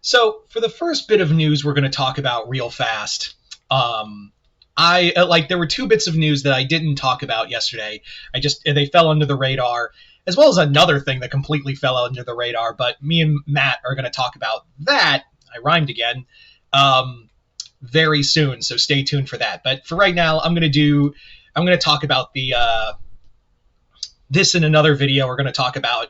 So for the first bit of news, we're going to talk about real fast. I there were two bits of news that I didn't talk about yesterday. They fell under the radar, as well as another thing that completely fell under the radar. But me and Matt are going to talk about that. I rhymed again. Very soon, so stay tuned for that. But for right now, I'm going to talk about the this in another video. We're going to talk about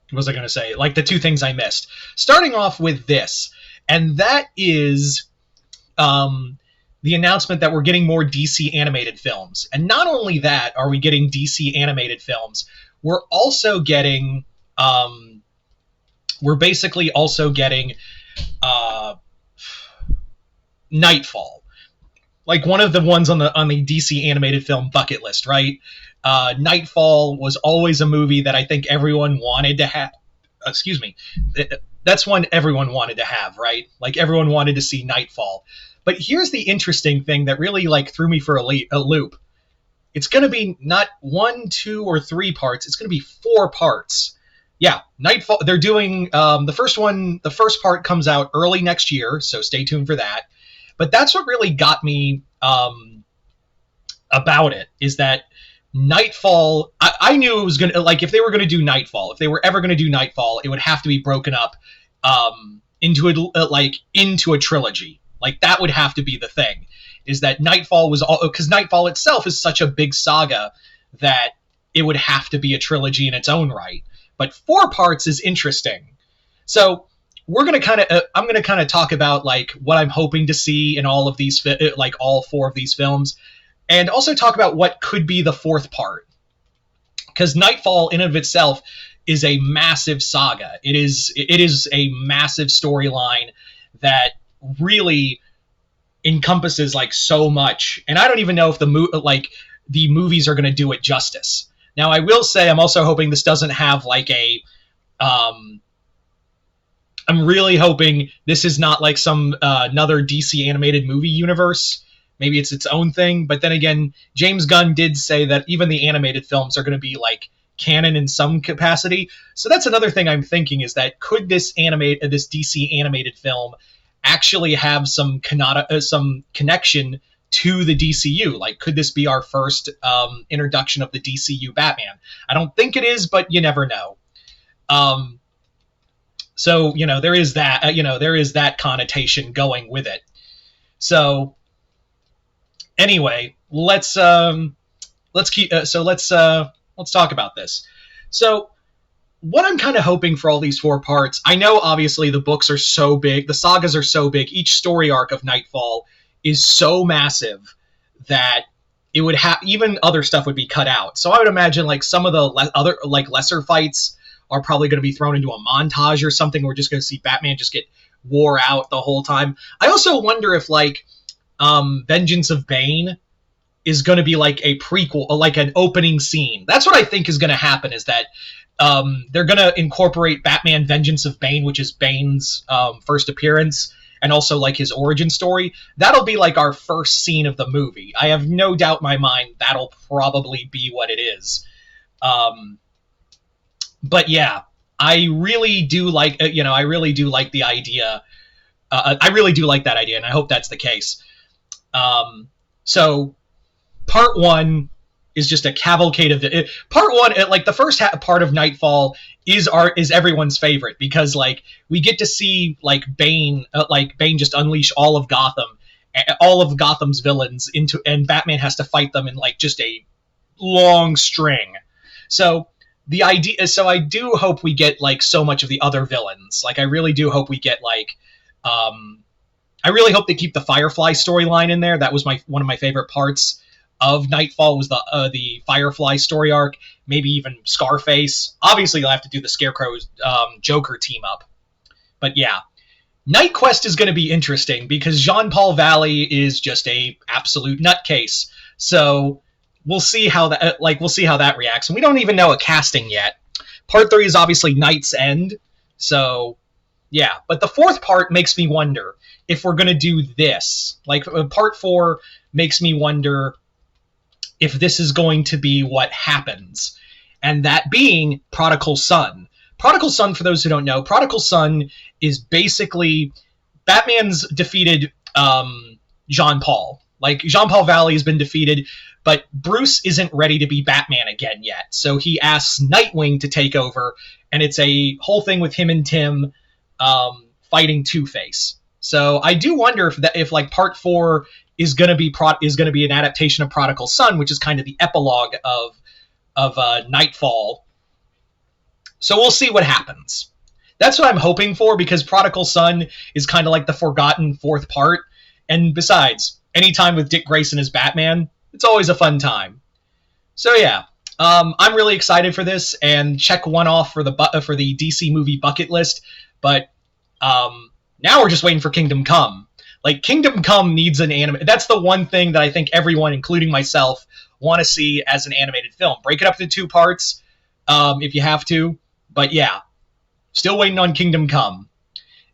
what was I going to say? Like the two things I missed. Starting off with this, and that is the announcement that we're getting more DC animated films. And not only that are we getting DC animated films, we're also getting we're basically also getting Knightfall, like one of the ones on the DC animated film bucket list, right? Knightfall was always a movie that I think everyone wanted to have. Excuse me. That's one everyone wanted to have, right? Like everyone wanted to see Knightfall. But here's the interesting thing that really like threw me for a loop. It's going to be not 1, 2, or 3 parts. It's going to be 4 parts. Yeah, Knightfall. They're doing the first one. The first part comes out early next year, so stay tuned for that. But that's what really got me about it, is that Knightfall, I knew it was going to, like, if they were going to do Knightfall, if they were ever going to do Knightfall, it would have to be broken up into a trilogy. Like, that would have to be the thing, is that Knightfall was all, because Knightfall itself is such a big saga that it would have to be a trilogy in its own right. But 4 parts is interesting. So I'm going to kind of talk about like what I'm hoping to see in all of these, like all 4 of these films. And also talk about what could be the 4th part. Because Knightfall in and of itself is a massive saga. It is a massive storyline that really encompasses like so much. And I don't even know if the movies are going to do it justice. Now, I will say I'm also hoping this doesn't have like a I'm really hoping this is not like some another DC animated movie universe. Maybe it's its own thing. But then again, James Gunn did say that even the animated films are going to be like canon in some capacity. So that's another thing I'm thinking, is that could this DC animated film actually have some connection to the DCU? Like, could this be our first introduction of the DCU Batman? I don't think it is, but you never know. So, there is that connotation going with it. So anyway, let's talk about this. So what I'm kind of hoping for all these 4 parts, I know obviously the books are so big, the sagas are so big, each story arc of Knightfall is so massive that it would have, even other stuff would be cut out. So I would imagine like some of the other like lesser fights are probably going to be thrown into a montage or something. We're just going to see Batman just get wore out the whole time. I also wonder if like Vengeance of Bane is going to be like a prequel, like an opening scene. That's what I think is going to happen, is that they're going to incorporate Batman Vengeance of Bane, which is Bane's first appearance, and also like his origin story. That'll be like our first scene of the movie. I have no doubt in my mind that'll probably be what it is. But yeah, I really do like, I really do like the idea. I really do like that idea, and I hope that's the case. So part 1 is just a cavalcade of part 1, like the first part of Knightfall is everyone's favorite, because like we get to see like Bane just unleash all of Gotham's villains and Batman has to fight them in like just a long string. So I do hope we get like so much of the other villains. Like I really do hope we get like I really hope they keep the Firefly storyline in there. That was one of my favorite parts of Knightfall, was the Firefly story arc. Maybe even Scarface. Obviously, you'll have to do the Scarecrow Joker team up. But yeah, Night Quest is going to be interesting because Jean-Paul Valley is just a absolute nutcase. So we'll see how that reacts. And we don't even know a casting yet. Part 3 is obviously Night's End. So yeah, but the 4th part makes me wonder if we're going to do this. Like, part 4 makes me wonder if this is going to be what happens. And that being Prodigal Son. Prodigal Son, for those who don't know, Prodigal Son is basically Batman's defeated Jean Paul. Like, Jean Paul Valley has been defeated, but Bruce isn't ready to be Batman again yet. So he asks Nightwing to take over, and it's a whole thing with him and Tim fighting Two-Face. So I do wonder if like part 4 is going to be an adaptation of Prodigal Son, which is kind of the epilogue of Knightfall. So we'll see what happens. That's what I'm hoping for, because Prodigal Son is kind of like the forgotten 4th part. And besides, anytime with Dick Grayson as Batman, it's always a fun time. So yeah, I'm really excited for this, and check one off for the DC movie bucket list. But now we're just waiting for Kingdom Come. Like, Kingdom Come needs an anime. That's the one thing that I think everyone, including myself, want to see as an animated film. Break it up into 2 parts if you have to. But yeah, still waiting on Kingdom Come.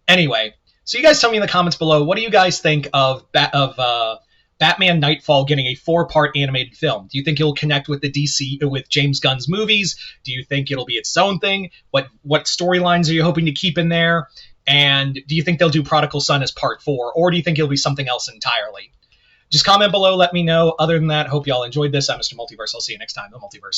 Anyway, so you guys tell me in the comments below, what do you guys think of Batman Knightfall getting a 4-part animated film? Do you think it'll connect with with James Gunn's movies? Do you think it'll be its own thing? What storylines are you hoping to keep in there? And do you think they'll do Prodigal Son as part 4? Or do you think it'll be something else entirely? Just comment below, let me know. Other than that, hope y'all enjoyed this. I'm Mr. Multiverse. I'll see you next time in the Multiverse.